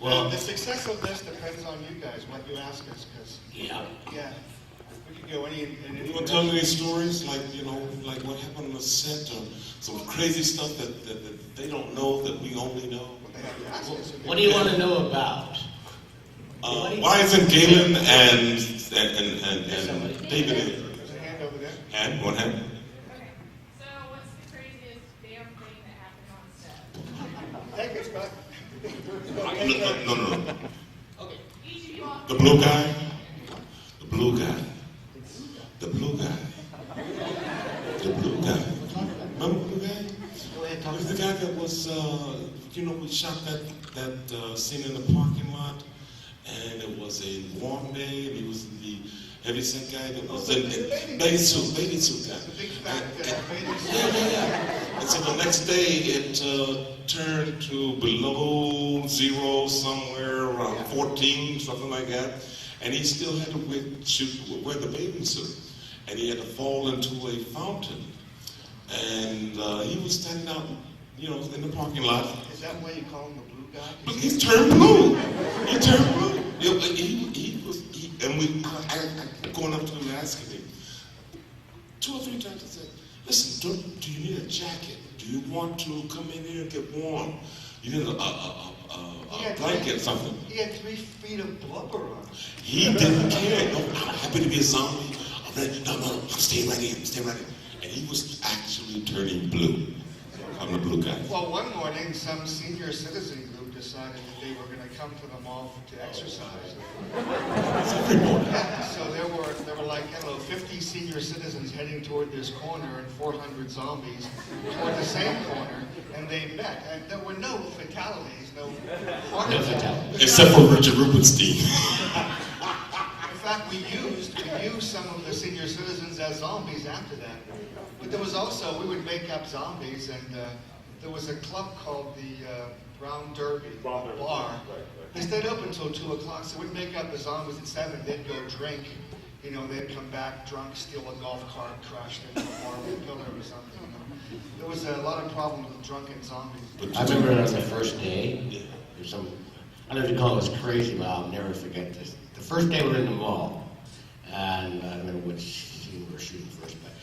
Well, the success of this depends on you guys, what you ask us, because yeah, we could go any. You want to tell me any stories, like like what happened on the set, or some crazy stuff that they don't know that we only know? What do you want to know about? Why isn't Galen and David in? There's a hand over there. Hand? One hand? Okay, so what's the craziest damn thing that happened on set? Take it back. No. Okay. Each of you all. The blue guy? The blue guy. The blue guy. The blue guy. Remember the blue guy? It was the guy that was, we shot that scene in the parking lot, and it was a warm day, and he was the heavyset guy that was in bathing suit guy. The big fat bathing suit. Yeah. And so the next day, it turned to below zero, somewhere around 14, something like that, and he still had to wear the bathing suit, and he had to fall into a fountain. And he was standing out, in the parking lot. Is that why you call him the blue guy? But he turned blue. He turned blue. I going up to him and asking him 2 or 3 times. I said, "Listen, do you need a jacket? Do you want to come in here and get warm? You need a blanket or something?" He had 3 feet of blubber on him. He didn't care. No, I'm happy to be a zombie. No, I'm staying right here. And he was actually turning blue. I'm the blue guy. Well, one morning, some senior citizen group decided that they were going to come to the mall to exercise. Every morning. Yeah, so there were like, 50 senior citizens heading toward this corner and 400 zombies toward the same corner, and they met. And there were no fatalities, no heart attacks. Except for Richard Rubenstein. In fact, we used some of the senior citizens as zombies after that. But there was also, we would make up zombies, and there was a club called the Brown Derby bar. They stayed open until 2 o'clock, so we'd make up the zombies at 7. They'd go drink, they'd come back drunk, steal a golf cart, crash into a marble pillar or something. There was a lot of problems with drunken zombies. I remember on the first day, there's some, I don't know if you call this crazy, but I'll never forget this. The first day we were in the mall, and I don't remember which scene we were shooting first, but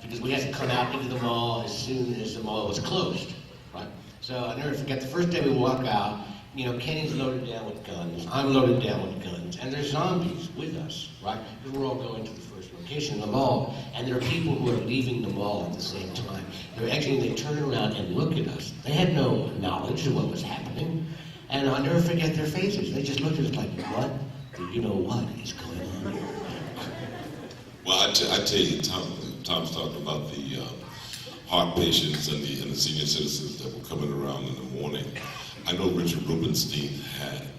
because we had to come out into the mall as soon as the mall was closed, right? So I'll never forget the first day we walk out, Kenny's loaded down with guns, I'm loaded down with guns, and there's zombies with us, right? Because we're all going to the first location, the mall, and there are people who are leaving the mall at the same time. They're exiting, they turn around and look at us. They had no knowledge of what was happening, and I'll never forget their faces. They just looked at us like, what? Do you know what is going on here? Well, I tell you, Tom's talking about the heart patients and the senior citizens that were coming around in the morning. I know Richard Rubenstein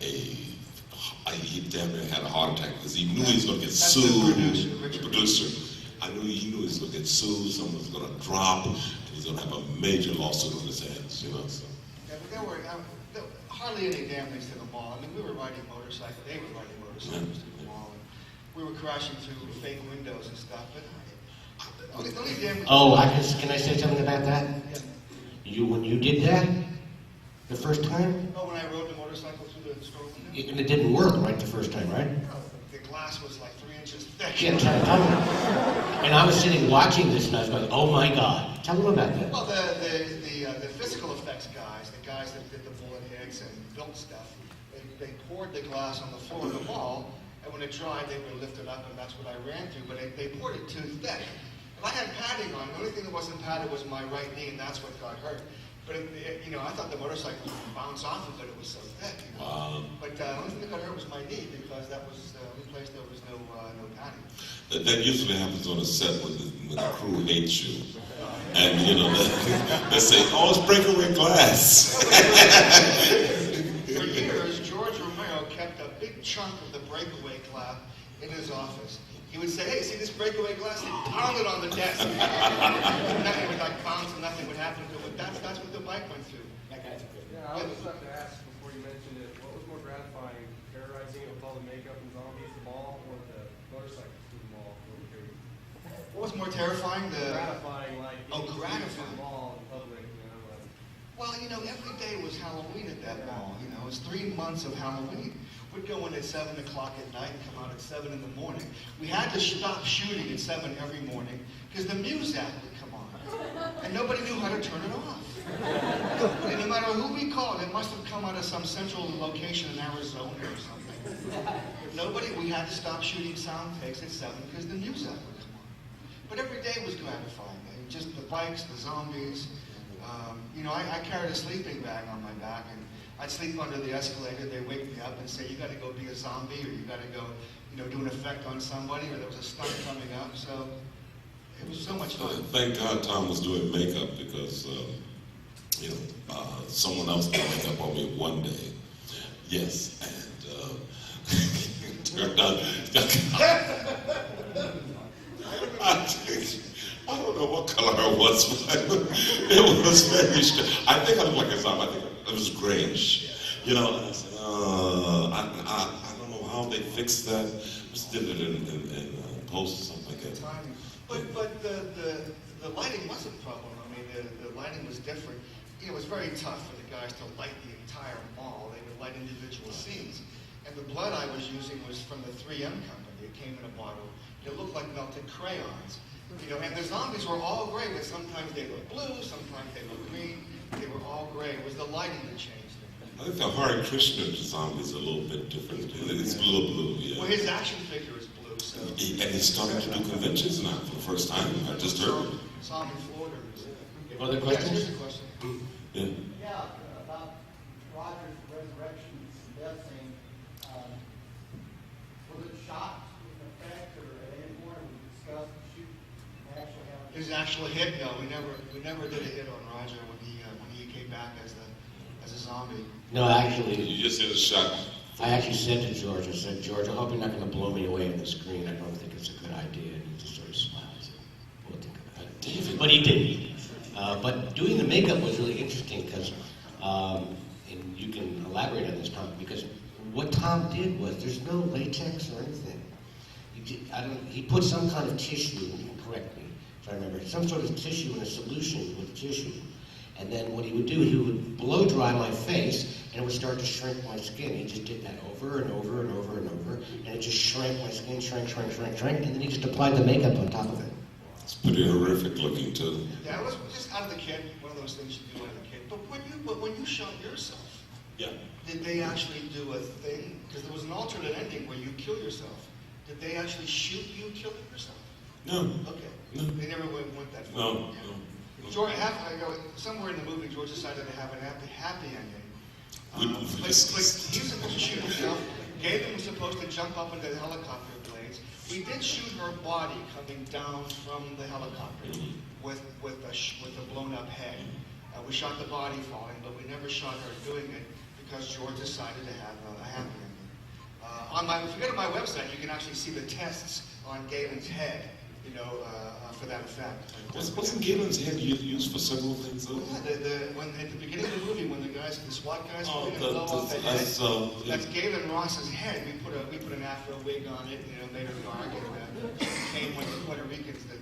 he damn near had a heart attack because he knew he was going to get sued. The producer. I knew he knew he was going to get sued. Someone was going to drop. He was going to have a major lawsuit on his hands. So. Yeah, but there were hardly any damage to the mall. I mean, we were riding motorcycles. They were riding motorcycles through the mall. We were crashing through fake windows and stuff, but the only damage... Oh, can I say something about that? Yeah. When you did that, the first time? Oh, when I rode the motorcycle through the store window? And it didn't work, right, the first time, right? No, the glass was like 3 inches thick. Yeah, tell me. And I was sitting watching this, and I was going, oh my God. Tell them about that. Well, the physical effects guys, the guys that did the bullet hits and built stuff, they poured the glass on the floor of the mall, and when it dried, they would lift it up, and that's what I ran through, but they poured it too thick. If I had padding on, the only thing that wasn't padded was my right knee, and that's what got hurt. But, I thought the motorcycle would bounce off of it, it was so thick. But the only thing that got hurt was my knee, because that was the only place there was no padding. That usually happens on a set when the crew hates you. And, they say, oh, it's breakaway glass. For years, George Romero kept a big chunk of the breakaway glass in his office. He would say, hey, see this breakaway glass? He'd pound it on the desk. Nothing would bounce and nothing would happen to it. But that's what the bike went through. Yeah, I was about to ask before you mentioned it, what was more gratifying, terrorizing it with all the makeup and zombies, the mall, or the motorcycles through the mall? What was more terrifying? Gratifying, like, Oh, gratifying. the mall in public, Well, you know, every day was Halloween at that mall. You know, it was 3 months of Halloween. We'd go in at 7 o'clock at night and come out at 7 in the morning. We had to stop shooting at 7 every morning because the Muse app would come on. And nobody knew how to turn it off. And no matter who we called, it must have come out of some central location in Arizona or something. Nobody, we had to stop shooting sound takes at 7 because the Muse app would come on. But every day was gratifying. And just the bikes, the zombies. You know, I carried a sleeping bag on my back, and I'd sleep under the escalator. They'd wake me up and say, you got to go be a zombie, or you got to go, you know, do an effect on somebody, or there was a stunt coming up. So it was so much fun. Thank God Tom was doing makeup because, you know, someone else did makeup on me one day. Yes, and turned out. I don't know what color I was, but it was very strange. I think I looked like a zombie. I think it was grayish. You know, and I said, I don't know how they fixed that. Just did it in post or something like that. But the lighting wasn't a problem. I mean, the lighting was different. You know, it was very tough for the guys to light the entire mall. They would light individual scenes. And the blood I was using was from the 3M company. It came in a bottle. It looked like melted crayons. You know, and the zombies were all gray, but sometimes they looked blue, sometimes they looked green. They were all gray. It was the lighting that changed them. I think the Hare Krishna zombie is a little bit different. It's blue, yeah. Well, his action figure is blue, so. And he's starting to do conventions now for the first time. I just heard. Saw him in Florida. Other questions? Yes, here's a question. Yeah. Yeah, about Roger's resurrection death scene. Was it shot with effect, or at any point we discussed the shoot actually how? His actual hit, no, we never did a hit on Roger when he came back as a zombie. No, actually, You just hit a shot. I actually said to George, I said, George, I hope you're not going to blow me away on the screen. I don't think it's a good idea. And he just sort of smiled. I said, we'll think about it. David. But he didn't. But doing the makeup was really interesting because, and you can elaborate on this, Tom, because what Tom did was there's no latex or anything. He put some kind of tissue, you can correct me if I remember, some sort of tissue in a solution with tissue. And then what he would do, he would blow dry my face, and it would start to shrink my skin. He just did that over and over and over and over, and it just shrank my skin, shrank, and then he just applied the makeup on top of it. It's pretty horrific looking too. Yeah, it was just out of the kit, one of those things you do out of the kit. But when you shot yourself, Yeah. did they actually do a thing? Because there was an alternate ending where you kill yourself. Did they actually shoot you killing yourself? No. Okay. No. They never went that far. No. Yeah. No. George, somewhere in the movie, George decided to have an happy ending. We He was supposed to shoot himself. Galen was supposed to jump up into the helicopter blades. We did shoot her body coming down from the helicopter with a blown up head. We shot the body falling, but we never shot her doing it because George decided to have a happy ending. If you go to my website, you can actually see the tests on Galen's head, you know, for that effect. Wasn't Galen's head used for several things though? Yeah, when at the beginning of the movie, when the SWAT guys Oh, were going to blow off the head, yeah. that's Galen Ross's head. We put an Afro wig on it, you know, made her dark, and came when the Puerto Ricans that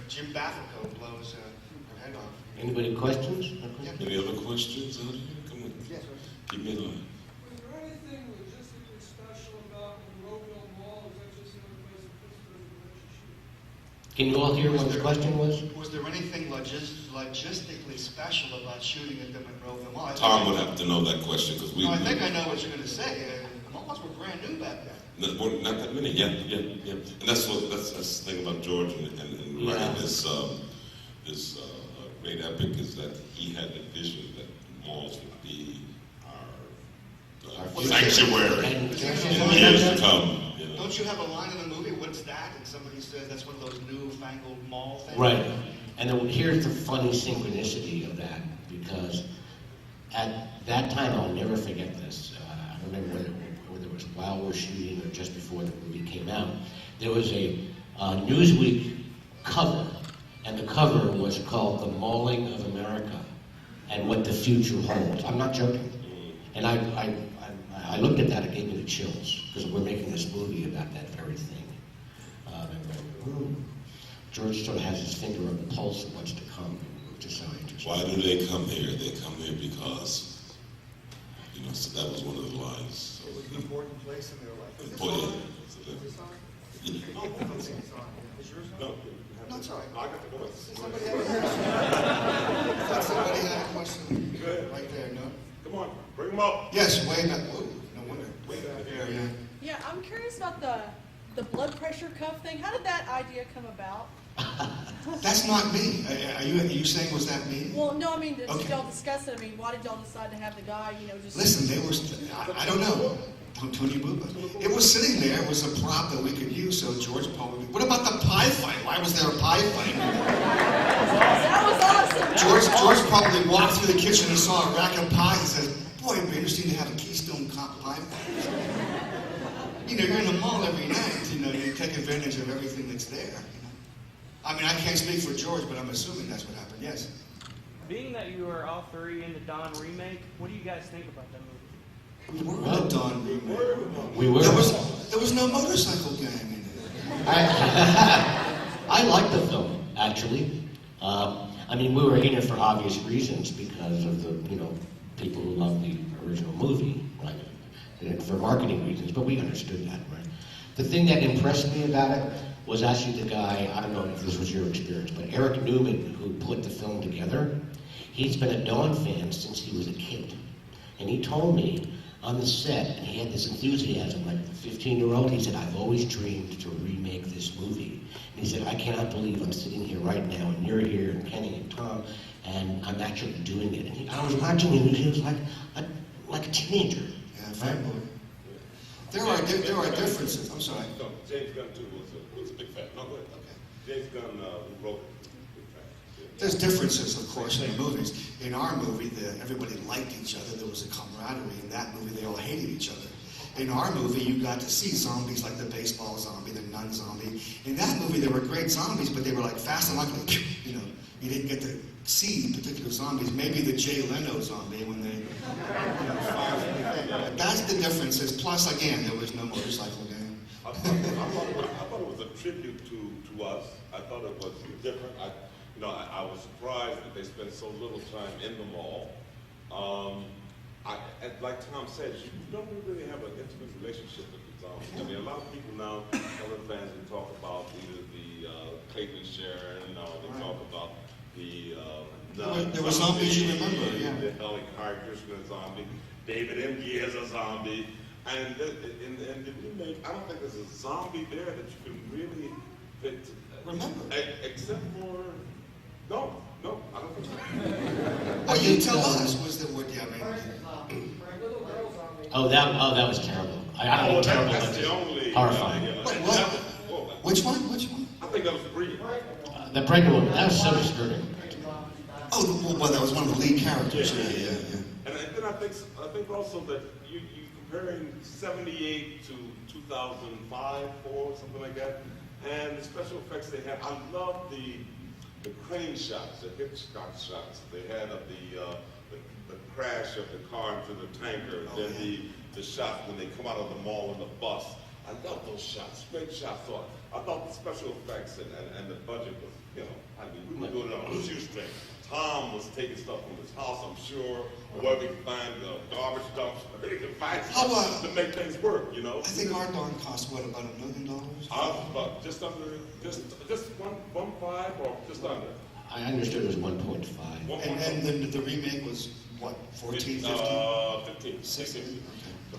Jim Baffico blows her head off. Anybody questions? Any other questions out here? Come on. Yes, sir. Keep me alive. Was there anything logistically special about Monroeville Mall? Is that just another place in Pittsburgh that lets you shoot? Can you all hear what the question was? Was there anything logistically special about shooting at the Monroeville Mall? Tom would have to know that question because we. No, I think I know what you're going to say. The malls were brand new back then. Not that many. Yeah. And that's the thing about George and writing this great epic is that he had the vision that malls would be our sanctuary in years to come. You know. Don't you have a line in the movie, what's that? And somebody says that's one of those newfangled mall things. Right. And here's the funny synchronicity of that, because at that time, I'll never forget this. I remember whether it was while we're shooting or just before the movie came out, there was a Newsweek cover, and the cover was called The Mauling of America and What the Future Holds. I'm not joking. And I looked at that, it gave me the chills, because we're making this movie about that very thing. George sort of has his finger on the pulse of what's to come. which is so interesting. Why do they come here? They come here because, you know, so that was one of the lines. It was an important place in their life. Is this Important. on? Is this on? No, I don't think it's on. Is yours on? No, No, it's all right. I got the voice. Somebody had a question. I thought somebody had a question Go ahead. right there, no? Come on, bring them up. Yes, way back. Whoa, no wonder. Way back Yeah, yeah. Yeah, I'm curious about the blood pressure cuff thing. How did that idea come about? That's not me. Are you saying was that me? Well, no, I mean, did Okay. y'all discuss it? I mean, why did y'all decide to have the guy, you know, just... Listen, they were, I don't know. Tony Booba. It was sitting there. It was a prop that we could use, so George probably... What about the pie fight? Why was there a pie fight? That was awesome. George probably walked through the kitchen and saw a rack of pies and says, boy, it'd be interesting to have a Keystone Cop pie fight. You know, you're in the mall every night. You know, you take advantage of everything that's there. You know? I mean, I can't speak for George, but I'm assuming that's what happened. Yes. Being that you are all three in the Dawn remake, what do you guys think about that movie? We were in the Dawn remake. We were. There was no motorcycle gang in it. I like the film, actually. I mean, we were in it for obvious reasons because of the, you know, people who love the original movie, right? And for marketing reasons, but we understood that, right? The thing that impressed me about it was actually the guy, I don't know if this was your experience, but Eric Newman, who put the film together, he's been a Dawn fan since he was a kid. And he told me on the set, and he had this enthusiasm, like a 15-year-old, he said, I've always dreamed to remake this movie. And he said, I cannot believe I'm sitting here right now, and you're here, and Kenny and Tom, and I'm actually doing it. And I was watching him, and he was like a teenager. Yeah, fanboy. There are differences. I'm sorry. No, James Gunn too was a big fan. No, go ahead. Okay. James Gunn who wrote it. Big fan. Yeah. There's differences, of course, in movies. In our movie, everybody liked each other. There was a camaraderie. In that movie, they all hated each other. In our movie, you got to see zombies like the baseball zombie, the nun zombie. In that movie, there were great zombies, but they were like fast and like, you know, you didn't get to see particular zombies. Maybe the Jay Leno zombie when they fire from the thing. But that's the differences. Plus, again, there was no motorcycle gang. I thought it was a tribute to us. I thought it was different. I was surprised that they spent so little time in the mall. Like Tom said, you don't really have an intimate relationship with the zombies. I mean, a lot of people now, other fans, will talk about either the Clayton Sharon, they talk about the There were zombies you remember, yeah. The Helen Krishna zombie, David M.G. as a zombie, and the remake, I don't think there's a zombie there that you can really fit. Remember? Except for no, I don't think so. Well, you tell us. Was there what? Yeah, I mean, Little girl zombie. Oh, that was terrible. I don't know, terrible, That's but the just only. horrifying. what? Which one? I think that was Bree. The pregnant one, that was so disturbing. Oh, well, that was one of the lead characters. Yeah. And then I think also that you comparing 78 to 2005, 4, something like that, and the special effects they had. I love the crane shots, the Hitchcock shots they had of the crash of the car into the tanker, and then the shots when they come out of the mall in the bus. I love those shots, great shots. So I thought the special effects and the budget was, you know, I mean, we were doing it on a shoestring. Tom was taking stuff from his house, I'm sure, or wherever he could find the garbage dumps, wherever he could find stuff to make things work, you know. I think our Dawn cost what, about $1 million? About just under, just 1.5 or just under. I understood it was 1.5. And then the remake was what, 14, 15? 15. 16. Okay.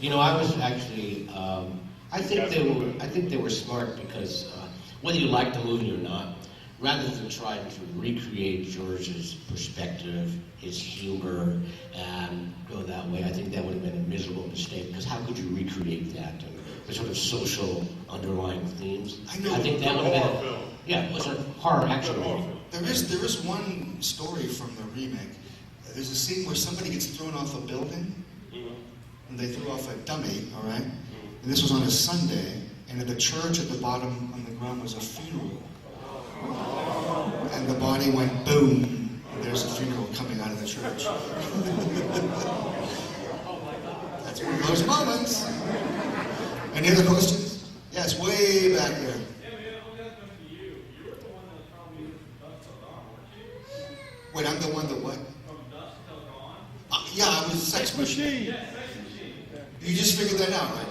You know, I was actually, I think they were smart because whether you like the movie or not, rather than trying to recreate George's perspective, his humor, and go that way, I think that would have been a miserable mistake, because how could you recreate that? And the sort of social underlying themes. I know. think that would have been, yeah, it was a horror action movie. There is one story from the remake. There's a scene where somebody gets thrown off a building, and they threw off a dummy, all right? And this was on a Sunday, and at the church at the bottom on the ground was a funeral. And the body went boom, and there's a funeral coming out of the church. That's one of those moments. Any other questions? Yes, way back there. Wait, I'm You just figured that out, right?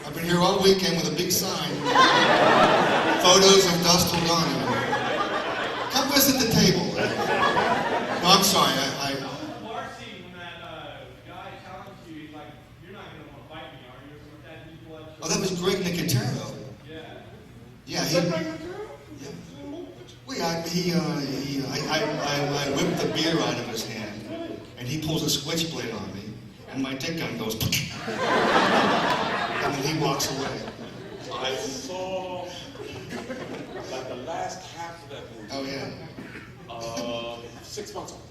I've been here all weekend with a big sign. Photos of Dust Till Dawn. Come visit the table. No, I'm sorry. Marcy, when that guy challenged you, he's like, "You're not going to want to fight me, are you?" Or something like that. He blood. Oh, that was Greg Nicotero. Yeah. Yeah, he. Wait, I whipped the beer out of his hand, and he pulls a switchblade on me, and my dick gun goes, and then he walks away. I saw like the last half of that movie. Oh yeah. 6 months ago.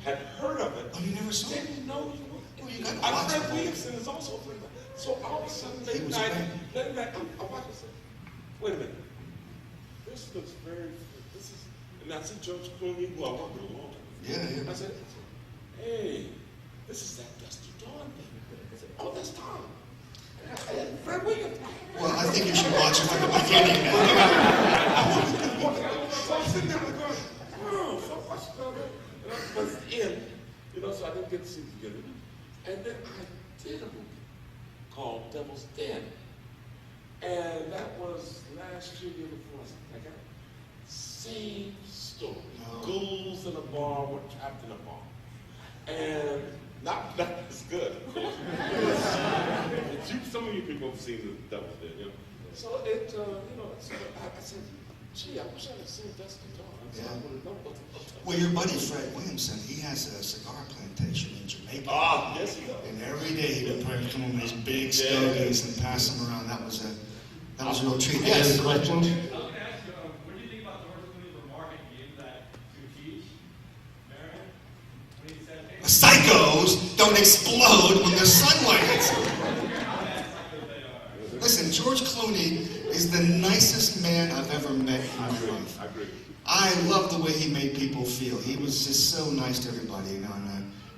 Had heard of it. Oh, you never saw it? Didn't know you Oh, you got to I watch Fred it. Williamson is also a friend. So all of a sudden, He late was night, great. I'm watching this. Wait a minute. This looks very. This is. And I see George Clooney, who I worked with a long time. Yeah. I said, hey, this is that Dusty Dawn thing. I said, oh, that's Tom. Fred Williams. Well, I think you should watch it from the beginning now. So I'm sitting there going, oh, so much stuff. And I was in, so I didn't get to see it together. And then I did a movie called Devil's Den. And that was last year, year before. I got it. Same story. No. Ghouls in a bar were trapped in a bar. And not as good. Some of you people have seen the Devil's Den, So it, so I said, gee, I wish I had seen Dusty Dawn. So I would have known what's Well, your buddy Fred Williamson, he has a cigar plantation in Jamaica. Ah, yes, he does. And every day he would probably come with these big stogies and pass them around. That was a real treat. Any Yes. other questions? I was going to ask you, what do you think about George Clooney's remark at the end of that to teach, Marion? When he said, hey, Psychos don't explode when the sunlight hits them. Listen, George Clooney is the nicest man I've ever met in my life. I agree. I love the way he made people feel. He was just so nice to everybody, and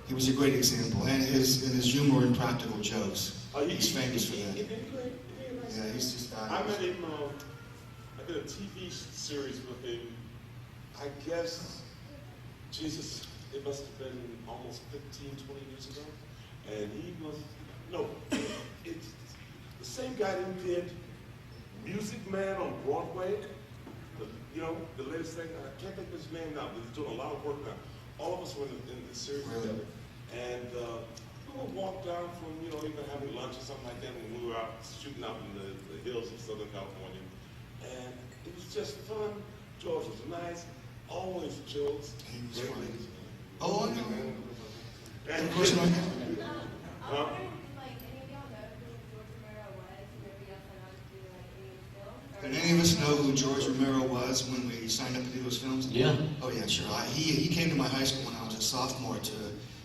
he was a great example. And his humor and practical jokes. He's famous for that. Yeah, he's just I met him, I did a TV series with him, I guess, Jesus, it must have been almost 15, 20 years ago. And he was, it's the same guy who did Music Man on Broadway. The latest thing, I can't think of his name now, but he's doing a lot of work now. All of us were in this series together. And we would walk down from, even having lunch or something like that when we were out shooting out in the hills of Southern California. And it was just fun. George was nice, always jokes. He was Great funny. things. Oh, I know. And Of course, I know. Huh? Did any of us know who George Romero was when we signed up to do those films? Yeah. Oh yeah, sure. He came to my high school when I was a sophomore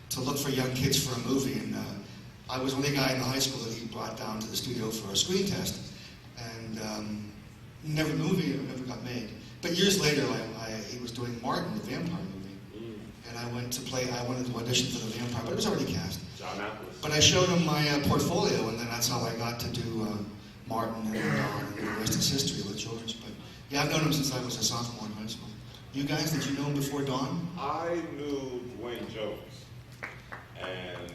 to look for young kids for a movie, and I was the only guy in the high school that he brought down to the studio for a screen test, and never got made. But years later, he was doing Martin, the vampire movie, and I wanted to audition for the vampire, but it was already cast. John Atlas. But I showed him my portfolio, and then that's how I got to do Martin and Dawn, and the rest is history with children's. But yeah, I've known him since I was a sophomore in high school. You guys, did you know him before Dawn? I knew Dwayne Jones, and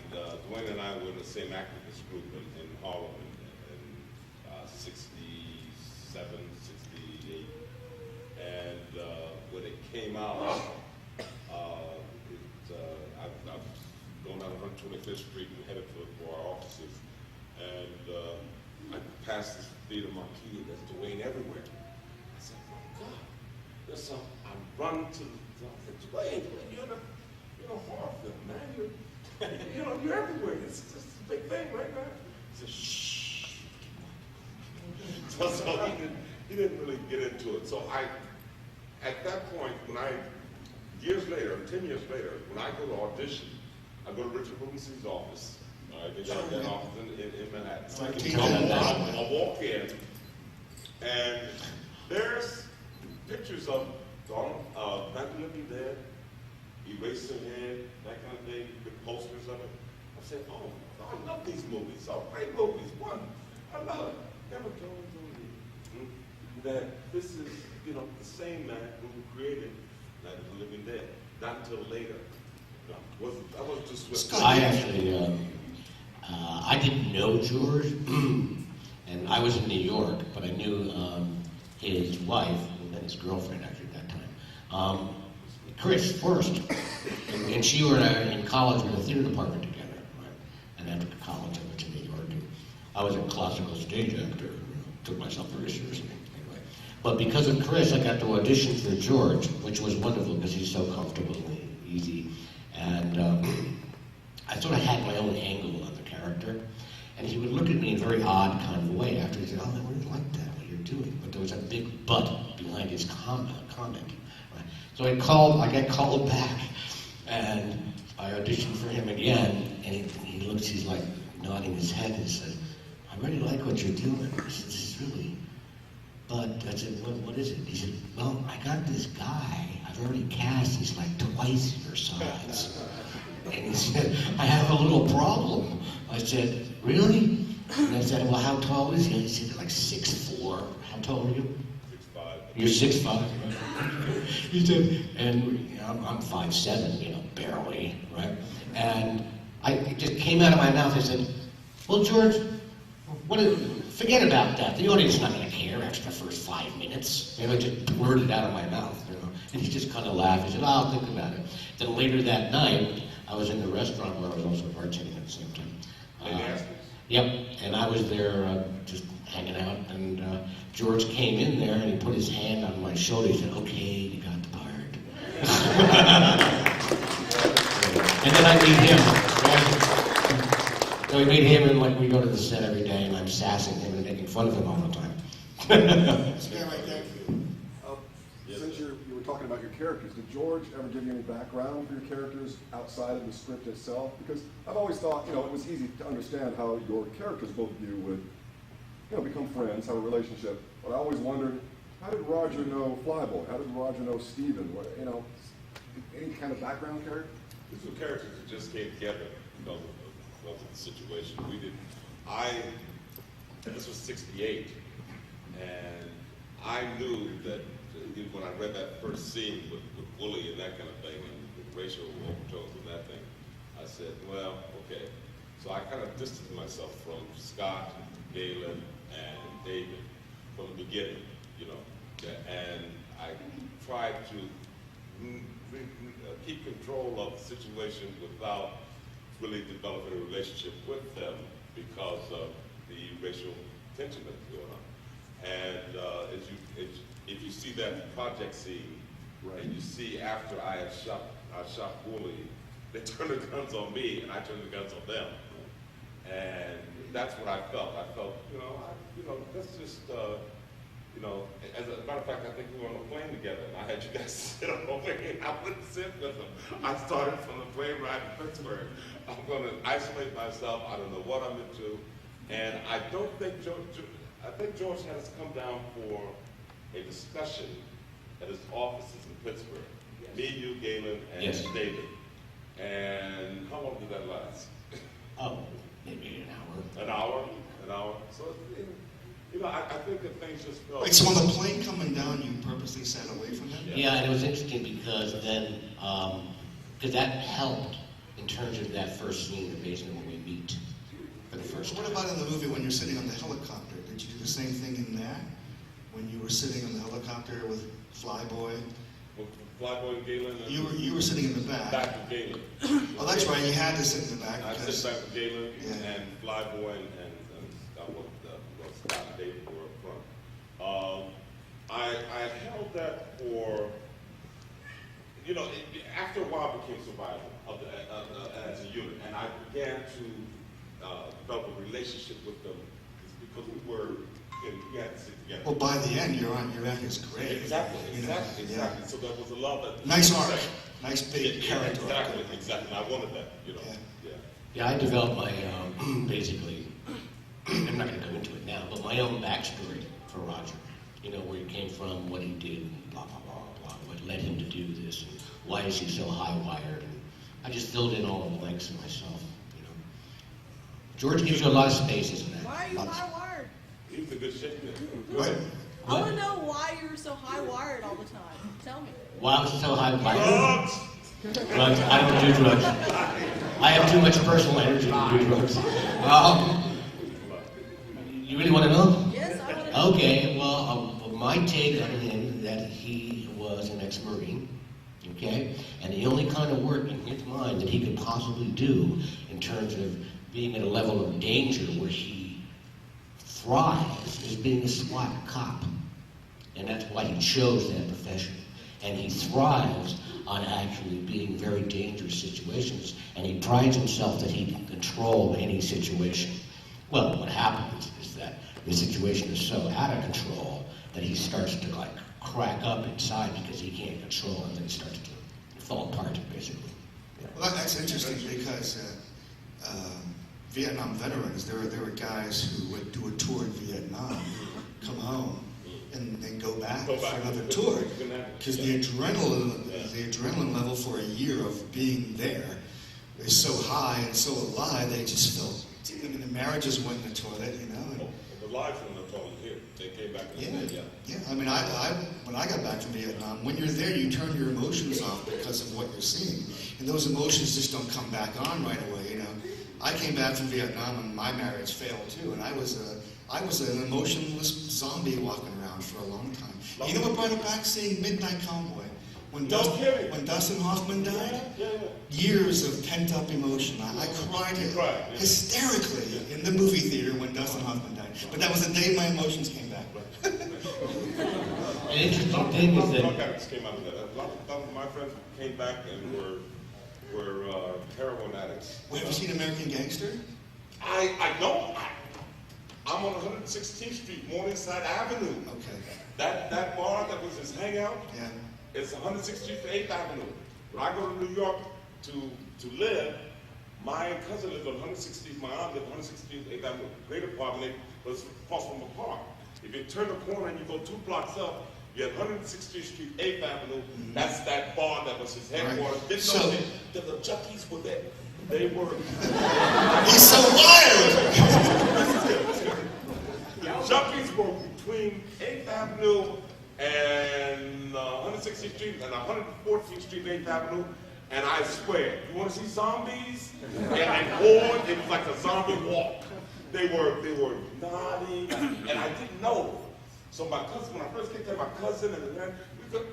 Dwayne and I were in the same activist group in Harlem in 67, 68. And when it came out, I've gone down 125th Street and headed for our offices, and I passed this theater marquee, and there's Dwayne everywhere. I said, oh God. So I run to the Dwayne, you're in a horror film, man. You're everywhere. It's a big thing right now. He said, shh. So he didn't really get into it. So at that point, 10 years later, when I go to audition, I go to Richard Rubenstein's office. They got that office in Manhattan. I walk in, and there's pictures of Night of the Living Dead, Eraserhead, that kind of thing, big posters of it. I said, oh, I love these movies. Oh, great movies. One, I love it. Never told me that this is, the same man who created Night of the Living Dead. Not until later. No, I wasn't just with Scott. I actually, I didn't know George, and I was in New York, but I knew his wife, and then his girlfriend actually at that time. Chris first, and she were in college in the theater department together, right? And after college, I went to New York, and I was a classical stage actor. Took myself very seriously, anyway. But because of Chris, I got to audition for George, which was wonderful because he's so comfortable and easy. And I sort of had my own angle on the character. And he would look at me in a very odd kind of way after he said, "Oh, I really like that, what you're doing." But there was a big but behind his comment. Right? So I got called back, and I auditioned for him again, and he looks, he's like nodding his head and said, "I really like what you're doing. This is really," but I said, what is it? He said, "Well, I got this guy. I've already cast. He's like twice your size." And he said, "I have a little problem." I said, "Really?" And I said, "Well, how tall is he?" He said, "Like 6'4". How tall are you? 6'5". You're 6'5". He said, and you know, I'm 5'7", barely, right? And it just came out of my mouth. I said, "Well, George, forget about that. The audience is not going to care after the first 5 minutes." I just blurted out of my mouth, And he just kind of laughed. He said, "Oh, I'll think about it." Then later that night, I was in the restaurant where I was also bartending at the same time. Yep, and I was there just hanging out, and George came in there, and he put his hand on my shoulder. He said, "Okay, you got the part." And then I meet him. Right? So we meet him, and like we go to the set every day, and I'm sassing him and making fun of him all the time. Stand right there. Since you were talking about your characters, did George ever give you any background for your characters outside of the script itself? Because I've always thought, it was easy to understand how your characters, both of you, would, become friends, have a relationship. But I always wondered, how did Roger know Flyboy? How did Roger know Steven? Any kind of background character? These were characters that just came together because of the situation. This was 68, and I knew that when I read that first scene with bully and that kind of thing, and the racial overtones and that thing, I said, well, okay. So I kind of distanced myself from Scott, Galen, and David from the beginning, and I tried to keep control of the situation without really developing a relationship with them because of the racial tension that's going on. And if you see that project scene, right, and you see after I shot Bully, they turned their guns on me and I turned the guns on them. And that's what I felt. I felt, let's just, as a matter of fact, I think we were on a plane together, and I had you guys sit over here, and I wouldn't sit with them. I started from the plane ride in Pittsburgh. I'm going to isolate myself. I don't know what I'm into. And I don't think George had us come down for a discussion at his offices in Pittsburgh. Yes. Me, you, Galen, and yes, David. And how long did that last? Oh, maybe an hour. An hour? An hour? So, I think that things just go. Wait, so on the plane coming down, you purposely sat away from him? Yeah, and it was interesting because then, because that helped in terms of that first scene in the basement when we meet for the first time. What about in the movie when you're sitting on the helicopter? Did you do the same thing in that? When you were sitting on the helicopter with Flyboy? With Flyboy and Galen? You were sitting in the back. Back with Galen. Oh, that's right. You had to sit in the back. I sit back with Galen yeah, and Flyboy and Scott and David were up front. I held that for, after a while it became survival as a unit, and I began to develop a relationship with them because we had to sit together. Well, by the end, your act is great. Exactly. Yeah. So there was a love that. Nice arc. Nice big character. Exactly. I wanted that, Yeah, I developed my, basically, I'm not going to go into it now, but my own backstory for Roger. Where he came from, what he did, and blah, blah, blah, blah, what led him to do this, and why is he so high-wired. And I just filled in all the blanks in myself, George gives you a lot of spaces in that. Why are you high-wired? He was a good shape. What? I want to know why you're so high-wired all the time. Tell me. Why was he so high-wired? Drugs! Drugs. I don't do drugs. I have too much personal energy to do drugs. You really want to know? Yes, I want to know. Okay, well, my take on him that he was an ex-Marine, okay? And the only kind of work in his mind that he could possibly do in terms of being at a level of danger where he thrives is being a SWAT cop. And that's why he chose that profession. And he thrives on actually being very dangerous situations. And he prides himself that he can control any situation. Well, what happens is that the situation is so out of control that he starts to like crack up inside because he can't control it, and then he starts to fall apart, basically. Well, that's interesting because Vietnam veterans, there were guys who would do a tour in Vietnam, come home, and then go back for another tour because the adrenaline level for a year of being there is so high and so alive. They just felt. I mean, the marriages went in the toilet, you know. And, the lives in the toilet here. They came back and yeah. I mean, when I got back from Vietnam, when you're there, you turn your emotions off because of what you're seeing, and those emotions just don't come back on right away, you know. I came back from Vietnam and my marriage failed too, and I was an emotionless zombie walking around for a long time. You know what brought it back? Seeing Midnight Cowboy. When Dustin Hoffman died, years of pent-up emotion. I cried hysterically in the movie theater when Dustin Hoffman died. But that was the day my emotions came back. An interesting thing is that drug addicts came out of that. A lot of my friends came back and were heroin addicts. Well, have you seen American Gangster? I know. I'm on 116th Street, Morningside Avenue. Okay. That bar that was his hangout. Yeah. It's 160th to 8th Avenue. When I go to New York to live, my cousin lived on 160th, my aunt lived on 160th, 8th Avenue. Great apartment, it was across from a park. If you turn the corner and you go 2 blocks up, you have 160th Street, 8th Avenue. Mm-hmm. That's that bar that was his headquarters. Right. Didn't know that the junkies were there. They were. He's so wild! The junkies were between 8th Avenue and 160th Street and 114th Street, 8th Avenue, and I swear, you want to see zombies? And horde, it was like a zombie walk. They were nodding, and I didn't know. So my cousin, when I first came there, my cousin and then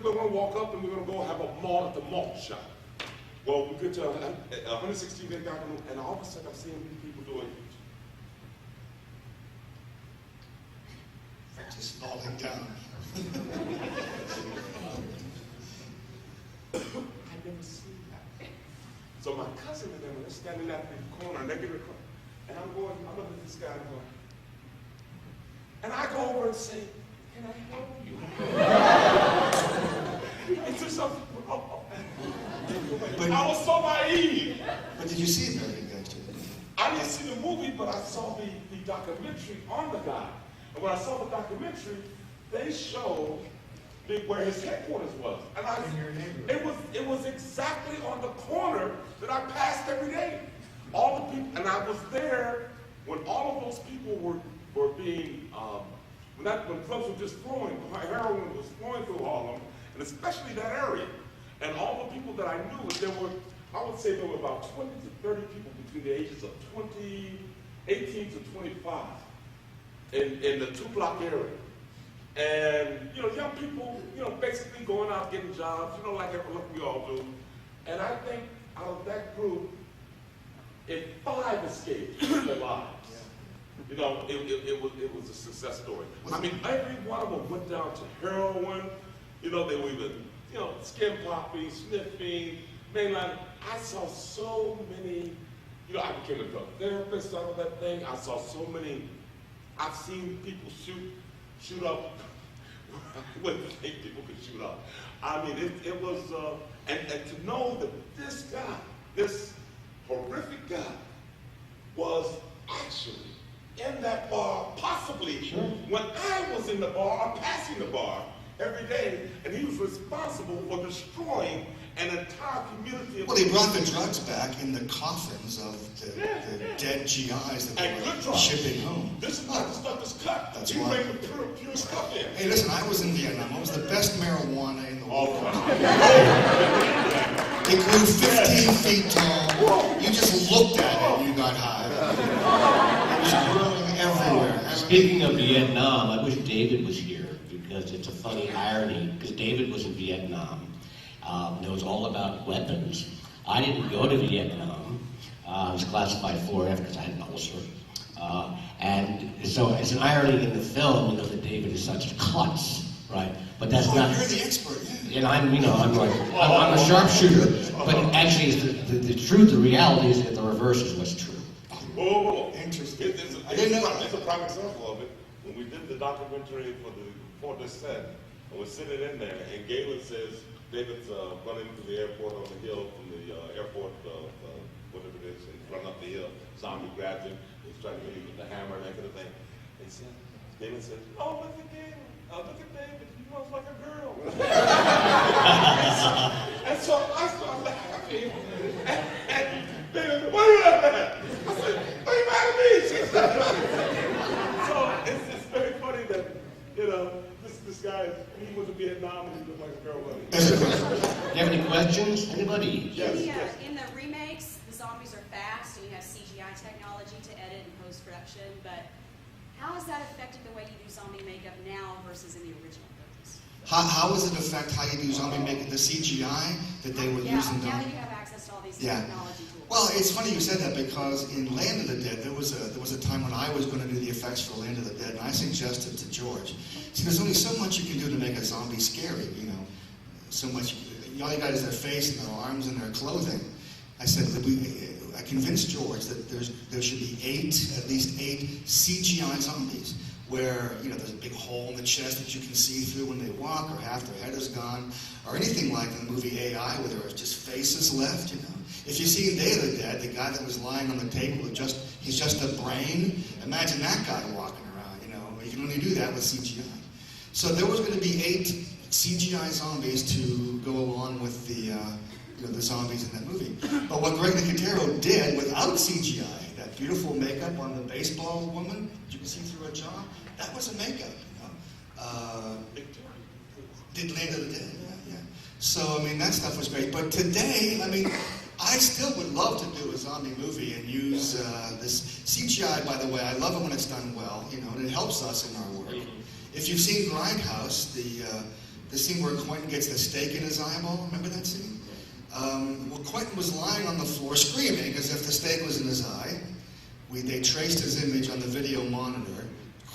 we're gonna walk up and we're gonna go have a mall at the malt shop. Well, we get to 116th, 8th Avenue, and all of a sudden I'm seeing people doing Just falling down. I never seen that. So my cousin and them are standing at the corner, and they get a corner. And I'm looking at this guy and going, and I go over and say, can I help you? Is there something wrong? I was so naive. But did you see American Gangster? I didn't see the movie, but I saw the documentary on the guy. And when I saw the documentary, they showed where his headquarters was. And it was exactly on the corner that I passed every day. All the people, and I was there when all of those people were being, when clubs were just flowing, heroin was flowing through Harlem, and especially that area. And all the people that I knew, I would say there were about 20 to 30 people between the ages of 18 to 25 in the 2-block area. And, young people, basically going out getting jobs, like we all do. And I think out of that group, 5 escaped their lives. It was a success story. I mean, every one of them went down to heroin. They were even, skin popping, sniffing, mainline. I saw so many, I became a drug therapist out of that thing. I saw so many, I've seen people shoot up. I wouldn't think people could shoot up. I mean, it was, and to know that this guy, this horrific guy, was actually in that bar, possibly when I was in the bar or passing the bar every day, and he was responsible for destroying an entire community. Well, they brought the drugs back in the coffins of the dead GIs that they were shipping home. This is not the stuff that's cut. That's you why. bring the pure stuff in. Hey, listen, I was in Vietnam. It was the best marijuana in the world. It grew 15 feet tall. You just looked at it and you got high. It was growing everywhere. Speaking of Vietnam, I wish David was here because it's a funny irony. Because David was in Vietnam, knows all about weapons. I didn't go to Vietnam. I was classified 4F because I had an ulcer. And so it's an irony in the film, that David is such a klutz, right? But that's not. You're the expert. Yeah. And I'm a sharpshooter. But actually, the truth, the reality is that the reverse is what's true. Whoa. Interesting. It's a prime example of it. When we did the documentary for this set, and we're sitting in there, and Galen says, David's running to the airport on the hill from the airport, whatever it is, and run up the hill. Zombie grabs him. He's trying to hit him with the hammer and that kind of thing. And Galen says, "Oh, look at Galen. Look at David. He looks like a girl." And so I started laughing. And David said, "What are you laughing at?" I said, "Are you mad at me?" So it's very funny that, this guy, he was in Vietnam and he looked like a girl. Do you have any questions? Anybody? Yes. In the remakes, the zombies are fast and you have CGI technology to edit and post-production, but how has that affected the way you do zombie makeup now versus in the original movies? How does it affect how you do zombie makeup? The CGI that they were using? Now that you have access to all these technology tools. Well, it's funny you said that because in Land of the Dead, there was a time when I was going to do the effects for Land of the Dead, and I suggested to George, see, there's only so much you can do to make a zombie scary, so much. All you got is their face and their arms and their clothing. I said that I convinced George that there should be at least eight CGI zombies, where there's a big hole in the chest that you can see through when they walk, or half their head is gone, or anything like the movie AI, where there are just faces left. If you see in Day of the Dead, the guy that was lying on the table, he's just a brain. Imagine that guy walking around. You can only do that with CGI. So there was going to be 8 CGI zombies to go along with the zombies in that movie. But what Greg Nicotero did without CGI, that beautiful makeup on the baseball woman that you can see through her jaw, that was a makeup. Did Land of the Dead, yeah. So that stuff was great. But today, I still would love to do a zombie movie and use this CGI. By the way, I love it when it's done well, and it helps us in our work. If you've seen Grindhouse, the scene where Quentin gets the stake in his eyeball, remember that scene? Quentin was lying on the floor screaming because if the stake was in his eye, they traced his image on the video monitor.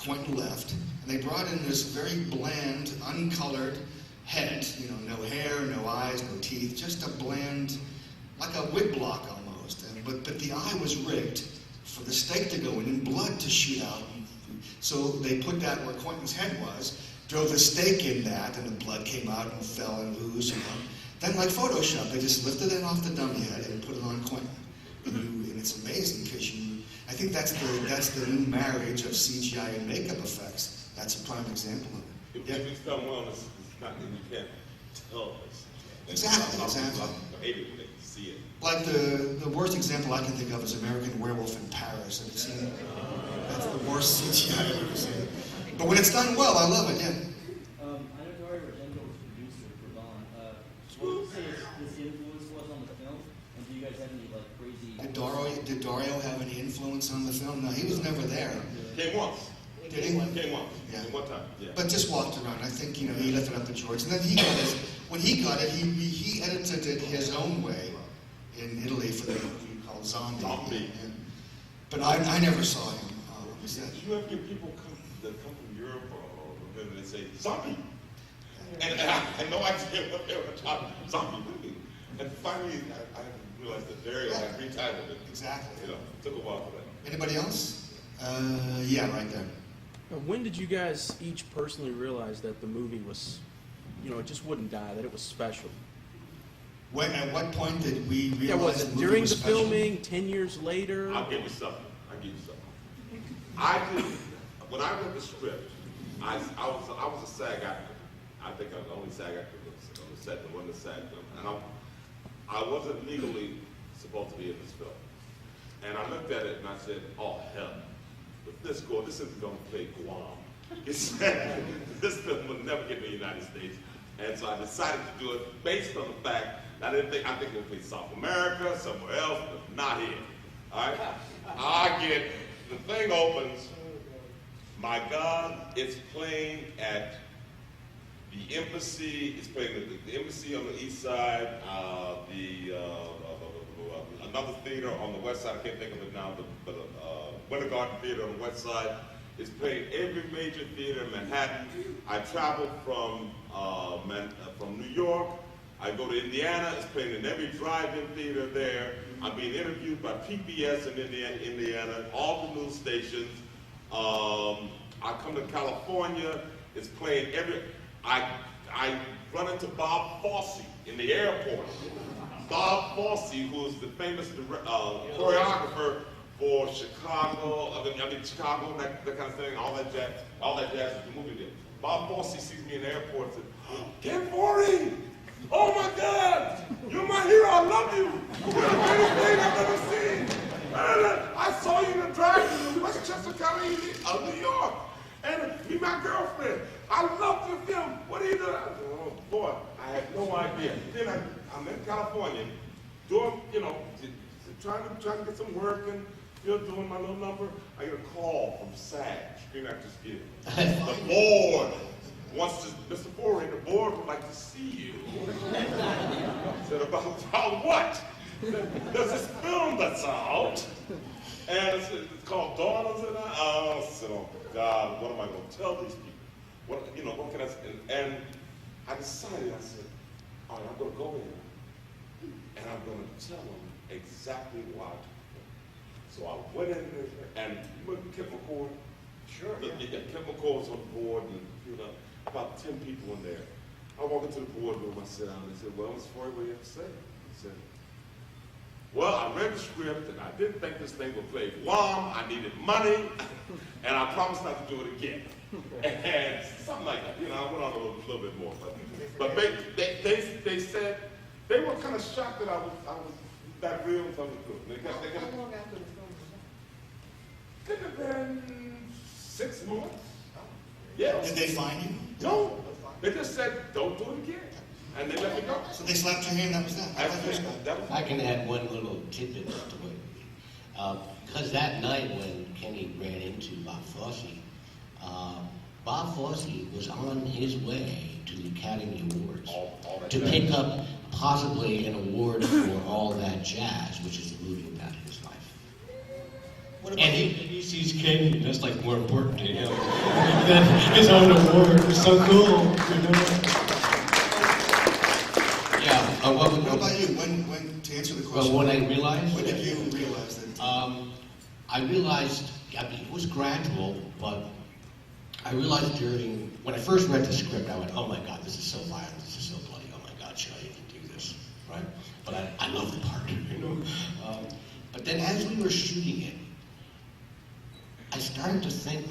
Quentin left, and they brought in this very bland, uncolored head. No hair, no eyes, no teeth, just a bland, like a wig block almost. But the eye was rigged for the stake to go in and blood to shoot out. So they put that where Quentin's head was, drove the stake in that, and the blood came out and fell and oozed. Then, like Photoshop, they just lifted it off the dummy head and put it on Quentin. And it's amazing because I think that's the new marriage of CGI and makeup effects. That's a prime example of it. If it's done well, it's not that you can't tell. Exactly. Maybe when they see it. Like the worst example I can think of is American Werewolf in Paris. Have you seen it? That's the worst CGI I've ever seen. But when it's done well, I love it, yeah. I know Dario Argento was producer for Dawn. What would you say his influence was on the film? And do you guys have any crazy... Did Dario have any influence on the film? No, he was never there. Came once. Did he? Came once. Yeah. One time. Yeah. But just walked around. I think he lifted up the George, and then when he got it, he edited it his own way in Italy for the movie called Zombie. Yeah. But I never saw him. You ever get people that come from Europe or they say zombie, and I had no idea what they were talking zombie movie, and finally I realized that Dario had retitled it. Exactly. It took a while for that. Anybody else? Yeah, right there. When did you guys each personally realize that the movie was, it just wouldn't die, that it was special? At what point did we realize was it the movie during was the special? filming, 10 years later? I'll give you something. When I read the script, I was a SAG actor. I think I was the only SAG actor on the set that wasn't a SAG film. And I wasn't legally supposed to be in this film. And I looked at it and I said, oh hell, if this isn't going to play Guam. This film will never get to the United States. And so I decided to do it based on the fact I didn't think, I think we'll play South America, somewhere else, but not here. All right? I get, the thing opens, my God, it's playing at the embassy, it's playing at the embassy on the east side, another theater on the west side, I can't think of it now, but Winter Garden Theater on the west side. It's playing every major theater in Manhattan. I traveled from New York. I go to Indiana. It's playing in every drive-in theater there. I'm being interviewed by PBS in Indiana, all the news stations. I come to California. It's playing every. I run into Bob Fosse in the airport. Bob Fosse, who is the famous choreographer for Chicago, Chicago, that kind of thing, all that jazz is the movie there. Bob Fosse sees me in the airport and said, "Ken Foree, oh my God, you're my hero, I love you. You're the greatest thing I've ever seen. And I saw you in the drive in Westchester County of New York. And be my girlfriend. I love your film. What are you doing?" I said, "Oh boy, I had no idea." Then I'm in California, doing, trying to get some work and doing my little number. I get a call from SAG, Screen Actors Guild. The board wants to, "Mr. Foree, the board would like to see you." I said, about what? There's this film that's out, and it's called Dawn. I said, "Oh God, what am I going to tell these people? What can I say?" And I decided, I said, "All right, I'm going to go in, and I'm going to tell them exactly why I took it." So I went in there, and Kim McCord, Sure. Kim McCord was on the board, and about 10 people in there. I walk into the boardroom, I sit down, and they said, "Well, Mr. Foree, what do you have to say?" I said, "Well, I read the script, and I didn't think this thing would play Guam. I needed money, and I promised not to do it again." And something like that. I went on a little bit more. But they said, they were kind of shocked that I was that real and something good. How long after the film was out? Could have been 6 months. Yeah. Did they find you? No. They just said, "Don't do it again." And they let me go. So they slapped your hand, that was that? That was I can add one little tidbit to it. Because that night when Kenny ran into Bob Fosse, Bob Fosse was on his way to the Academy Awards to pick up possibly an award for All That Jazz, which is a movie about his life. And he sees Kenny, that's like more important to him than his own award. It's so cool. Yeah. What about you? When to answer the question? Well, when I realized. When did you realize that? I realized, it was gradual, but I realized when I first read the script, I went, "Oh my God, this is so violent, this is so bloody, oh my God, should I even do this?" Right? But I love the part, But then as we were shooting it, I started to think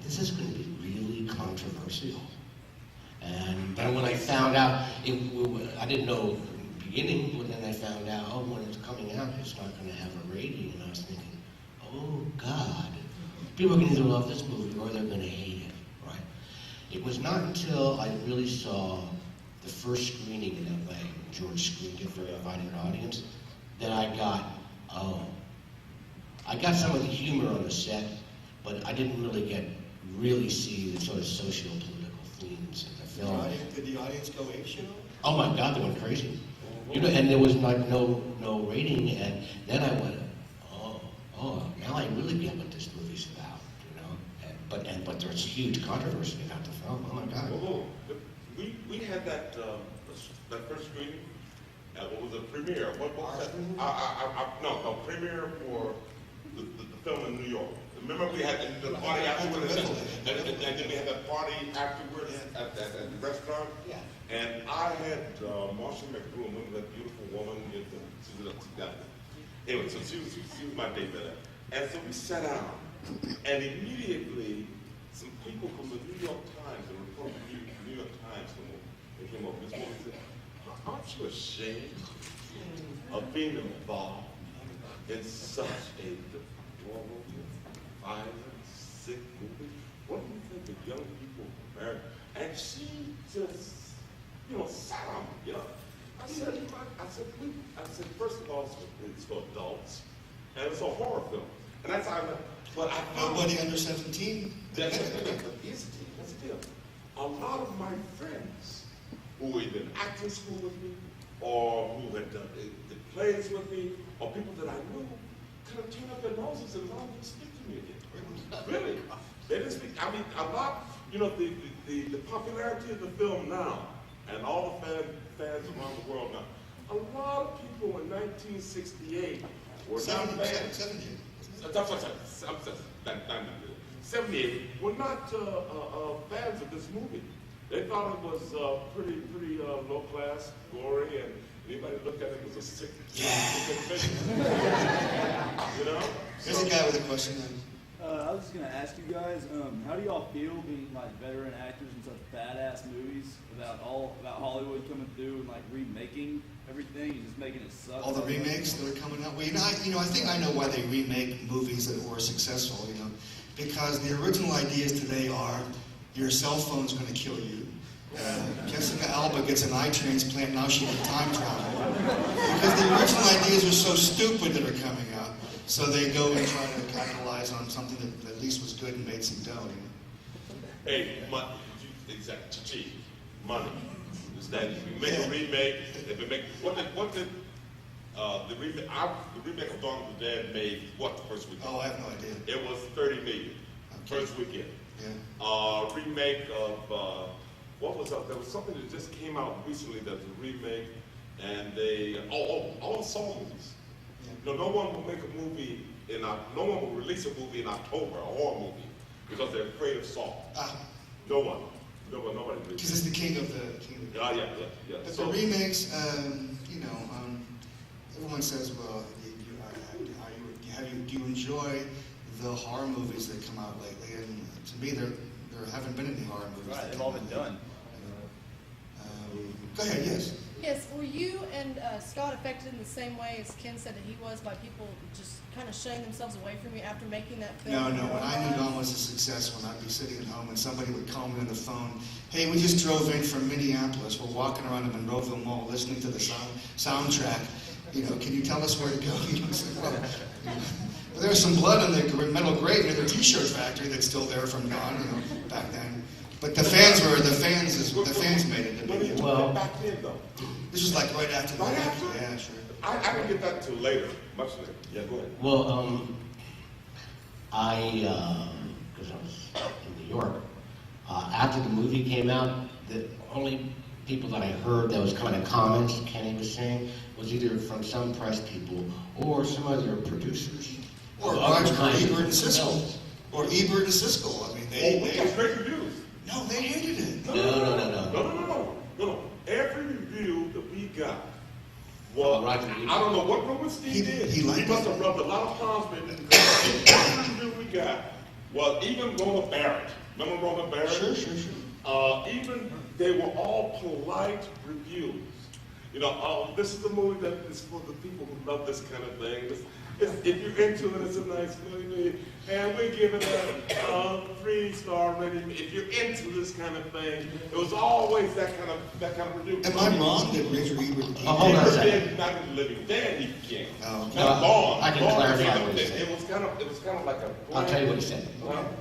this is going to be really controversial. And then when I found out, I didn't know in the beginning, but then I found out, when it's coming out, it's not going to have a rating. And I was thinking, oh God, people are going to either love this movie or they're going to hate it, right? It was not until I really saw the first screening in LA, George screened it for an invited audience, that I got some of the humor on the set, but I didn't really see the sort of socio-political themes in the film. Did the audience go apeshit? Oh my God, they went crazy. And there was no rating, and then I went, now I really get what this movie's about, But there's huge controversy about the film. Oh my God. Whoa. We had that first screening. What was it? Premiere. What was that? No, premiere for the film in New York. Remember we had the party afterwards, and then we had that party afterwards at the restaurant. Yeah. And I had Marsha McBroom, that beautiful woman, she was together. Anyway, so she was my date better. And so we sat down, and immediately some people from the New York Times, the reporter from the New York Times, they came over. This woman said, "Aren't you ashamed of being involved in such a deplorable, violent, sick movie? What do you think the young people of America?" And she just, sat on me, I said, first of all, it's for adults, and it's a horror film. And that's how I know. But I found Nobody under 17? that's the deal. A lot of my friends who were either in acting school with me, or who had done the plays with me, or people that I knew, kind of turned up their noses and wanted to speak to me again. Really? They didn't speak. I mean, a lot, the popularity of the film now, and all the fans around the world now, a lot of people in 1968 were not fans. 78 were not fans of this movie. They thought it was pretty low class, gory, and anybody looked at it was a sick thing. There's a guy with a question. I was just gonna ask you guys, how do y'all feel being like veteran actors in such badass movies about Hollywood coming through and like remaking everything and just making it suck? All the remakes that are coming out. Well, I think I know why they remake movies that were successful. Because the original ideas today are your cell phone's going to kill you. Jessica Alba gets an eye transplant, now she can time travel. Because the original ideas are so stupid that are coming out. So they go and try to capitalize on something that at least was good and made some dough. Hey, exactly. Money. Is that if you make a remake, if you make the remake of Dawn of the Dead made what the first weekend? Oh, I have no idea. It was 30 million. First weekend. Yeah. Remake of what was up? There was something that just came out recently that's a remake, and they all Saw movies. Yeah. No one will make a movie no one will release a movie in October, a horror movie, because they're afraid of Saw. No one. Nobody. Because it's the king of the. Yeah. But the remakes, everyone says, well, do you enjoy the horror movies that come out lately? And to me, there haven't been any horror movies. Right, they've all been done. Go ahead, yes. Yes, were you and Scott affected in the same way as Ken said that he was by people just kind of shutting themselves away from you after making that film? No. When I knew Dawn was a success, when I'd be sitting at home and somebody would call me on the phone, hey, we just drove in from Minneapolis. We're walking around the Monroeville Mall listening to the soundtrack. Can you tell us where to go? I said, well, there's some blood on the metal grate near the T-shirt factory that's still there from Dawn, back then. But the fans made it. Well, back then though. This was like right after. Right after? Yeah, sure. I didn't get that until later, much later. Yeah, go ahead. Well, because I was in New York, after the movie came out, the only people that I heard that was kind of comments Kenny was saying was either from some press people or some other producers. Or Ebert and Siskel. Or Ebert and Siskel. I mean, we got great reviews. No, they hated it. No. Every review that we got, well, I don't know what Robert Steve did. He must have rubbed a lot of palms with it. Every review we got, well, even Rona Barrett. Remember Rona Barrett? Sure. Even they were all polite reviews. This is the movie that is for the people who love this kind of thing. If you're into it, it's a nice movie, and we give it a 3-star rating. If you're into this kind of thing, it was always that kind of review. Am I wrong that Richard Ebert? Hold on a second. Not in the living dead, he became. I can clarify what he said. It was kind of like a. I'll tell you what he said.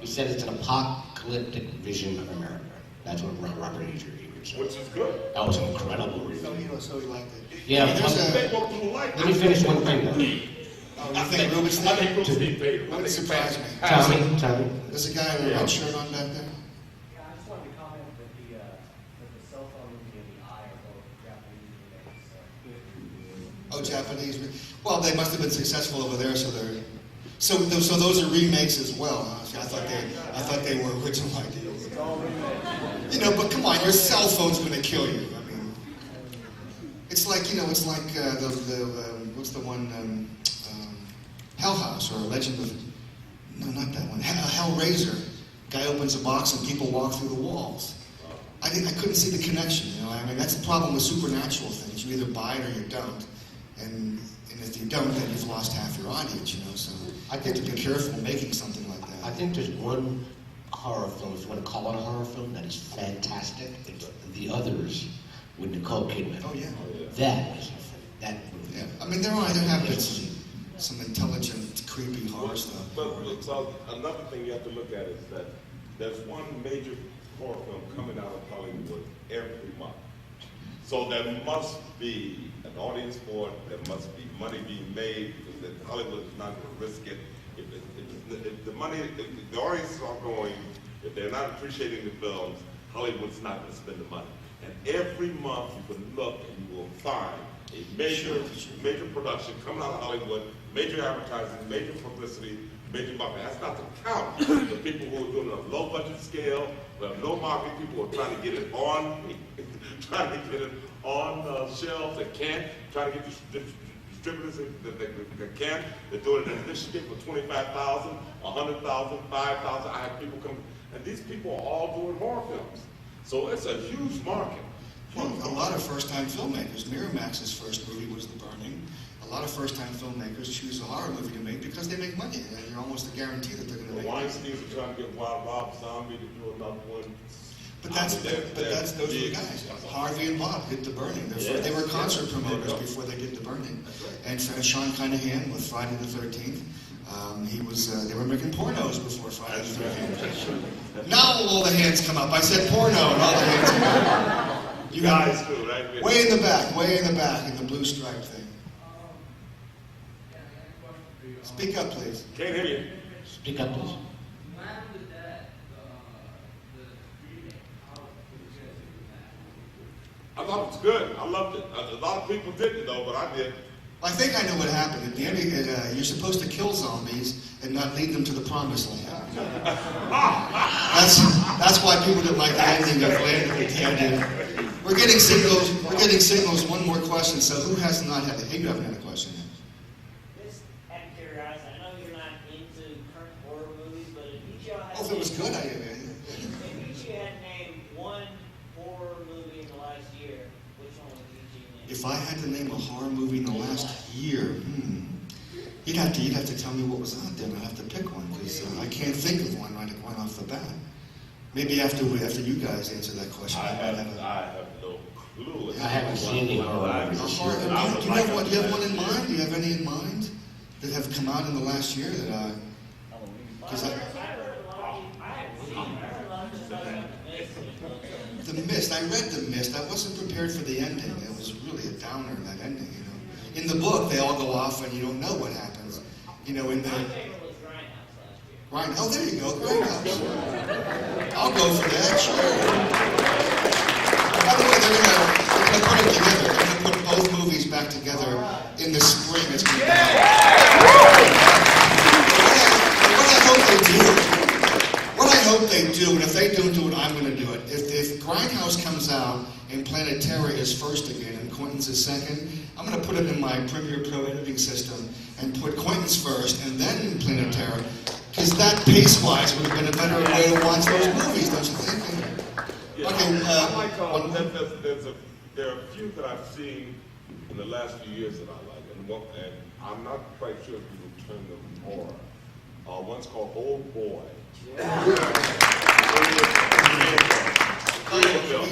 He said it's an apocalyptic vision of America. That's what Robert Reiniger said. Which is good. That was an incredible review. So he liked it. Yeah. Let me finish one thing though. You think Ruben's there? I think Ruben's paid. Wouldn't surprise me. Tommy. There's a guy with a red shirt on back there. Yeah, I just wanted to comment that the cell phone movie and the Eye are both Japanese remakes. Oh, Japanese. Well, they must have been successful over there, so those are remakes as well. Huh? See, I thought they were original ideas. It's all remakes. But come on, your cell phone's going to kill you. I mean, it's like what's the one? Hell House or Legend of, no, not that one. Hellraiser. Guy opens a box and people walk through the walls. I couldn't see the connection. I mean, that's the problem with supernatural things. You either buy it or you don't, and if you don't, then you've lost half your audience. So I think to be careful making something like that. I think there's one horror film, if you want to call it a horror film, that is fantastic. It's The Others with Nicole Kidman. Oh, yeah. That movie. Yeah. I mean, there have been some intelligent, creepy horror stuff. But so another thing you have to look at is that there's one major horror film coming out of Hollywood every month. So there must be an audience for it. There must be money being made because Hollywood is not going to risk it. If the money, if the audiences are going, if they're not appreciating the films, Hollywood's not going to spend the money. And every month you can look and you will find a major production coming out of Hollywood, major advertising, major publicity, major marketing. That's not to count the people who are doing a low budget scale, who have no marketing, people who are trying to get it on, shelves that can't, trying to get distributors that can't. They're doing it in Michigan for $25,000, $100,000, $5,000. I have people come, and these people are all doing horror films. So it's a huge market. Well, a lot of first-time filmmakers. Miramax's first movie was The Burning. A lot of first-time filmmakers choose a horror movie to make because they make money, and you're almost a guarantee that they're going to make money. Weinstein's are trying to get Wild Rob Zombie to do another one. But those are the guys. Harvey and Bob did The Burning. They were concert promoters before they did The Burning. And Sean Cunningham with Friday the 13th. They were making pornos before Friday the 13th. Now all the hands come up. I said porno and all the hands come up. You guys do, right? Way in the back, in the blue stripe thing. Speak up, please. Can't hear you. Speak up, please. I thought it was good. I loved it. A lot of people didn't though, but I did. I think I know what happened. At the end, you're supposed to kill zombies and not lead them to the promised land. That's why people didn't like the ending of Land of the Dead. We're getting signals. One more question. So who has not had it? You haven't had a question yet. Just out of curiosity, I know you're not into current horror movies, but if each of y'all had Oh, if it was good, if each of you had named one horror movie in the last year, which one would each of you name? If I had to name a horror movie in the last year, you'd have to tell me what was out there, and I'd have to pick one because I can't think of one right off the bat. Maybe after you guys answer that question, I have no clue. I haven't seen any horror movies this year. Do you have one in mind? Do you have any in mind that have come out in the last year that? The Mist. I read The Mist. I wasn't prepared for the ending. It was really a downer, that ending. You know, in the book they all go off and you don't know what happens. You know, in the. Right. Oh, there you go. Grindhouse. I'll go for that. Sure. By the way, they're gonna put it together. They're gonna put both movies back together in the spring. It's gonna be What I hope they do, and if they don't do it, I'm going to do it. If Grindhouse comes out and Planet Terror is first again and Quentin's is second, I'm going to put it in my Premiere Pro editing system and put Quentin's first and then Planet Terror. Because that, pace-wise, would have been a better way to watch those movies, don't you think? Yeah, Okay, there are a few that I've seen in the last few years that I like, and I'm not quite sure if you would term them horror. One's called Old Boy.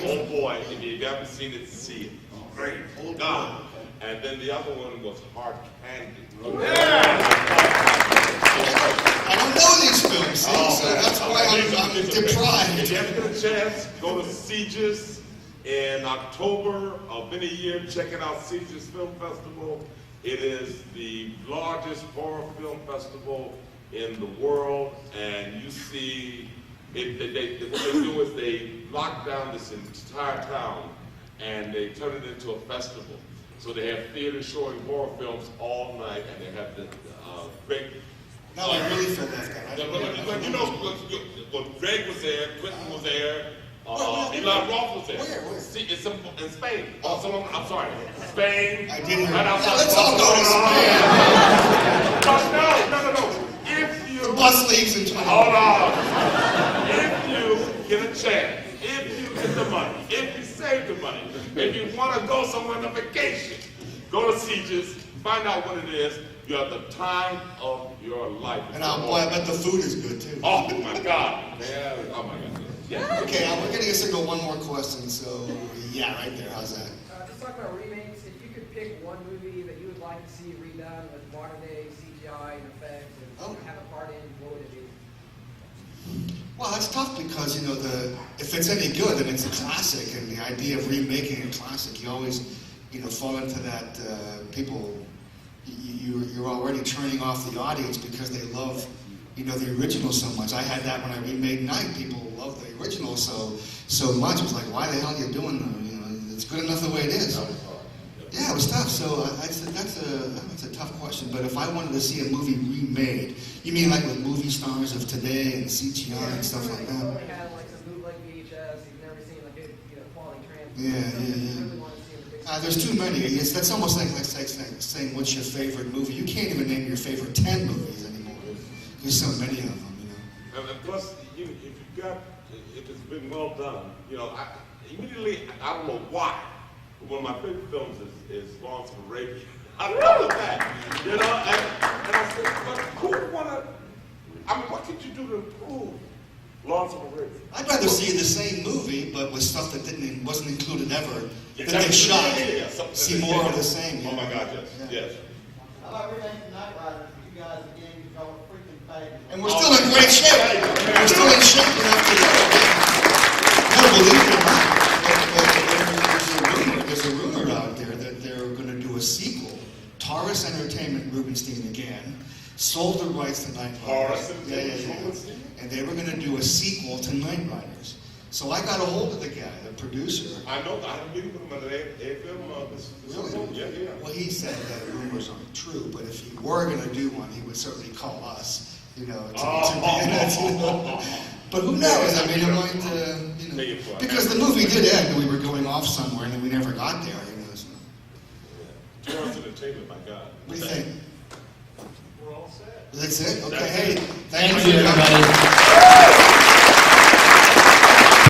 Old Boy. If you haven't seen it, see it. Great. Old God. And then the other one was Hard Candy. I don't know these films, so that's why I'm deprived. If you ever get a chance, go to Sieges in October of any year. Check it out, Sieges Film Festival. It is the largest horror film festival in the world, and you see, what they do is they lock down this entire town, and they turn it into a festival. So they have theaters showing horror films all night, and they have the great. No, I really feel left out. You know, Greg was there, Quentin was there, Eli Roth was there. Where? See, it's in Spain. I'm sorry, Spain. I did hear. Right outside. Let's all go to Spain. No. If you the bus leaves in 20 hold on. If you get a chance, if you get the money, if you save the money, if you want to go somewhere on a vacation, go to Sieges, find out what it is. You have the time of your life. And I bet the food is good too. Oh my God, man! Oh my God. Okay, we're getting a signal one more question, so yeah, right there. How's that? Just talking about remakes, if you could pick one movie that you would like to see redone with modern day CGI and effects and have a part in, what would it be? Well, that's tough because, you know, if it's any good, then it's a classic, and the idea of remaking a classic, you always, you know, fall into that, people, you're already turning off the audience because they love, you know, the original so much. I had that when I remade Night. People loved the original so much. It was like, why the hell are you doing the, you know, it's good enough the way it is. Yeah, it was tough. So that's a tough question. But if I wanted to see a movie remade, you mean like with movie stars of today and CGI and stuff like that? Only had like some bootleg VHS. You've never seen like a quality transfer. Yeah. There's too many. That's almost like saying what's your favorite movie. You can't even name your favorite 10 movies anymore. There's so many of them, you know. And plus, if it's been well done, you know, immediately, I don't know why, but one of my favorite films is Lawrence of Arabia. I love that, you know, and I said, but who would want to, I mean, what could you do to improve Lawrence of Arabia? I'd rather see the same movie, but with stuff that wasn't included ever, that they shot. See more of the same. Oh my God, yes. How about remaking Night Riders? You guys again, you go freaking fabulous. And we're still in great shape. We're still in shape enough to do it. No, believe it or not, there's a rumor out there that they're going to do a sequel. Taurus Entertainment, Rubenstein again, sold the rights to Night Riders. Yeah. And they were going to do a sequel to Night Riders. So I got a hold of the guy, the producer. I know, I had a meeting with him at AFM. Really? Yeah. Well, he said that rumors aren't true, but if he were going to do one, he would certainly call us, you know, But who knows? I mean, it might, you know, because the movie did end and we were going off somewhere and then we never got there, you know. So. Taurus Entertainment, my God. What do you think? We're all set. That's it? Okay, hey, Thank you, everybody.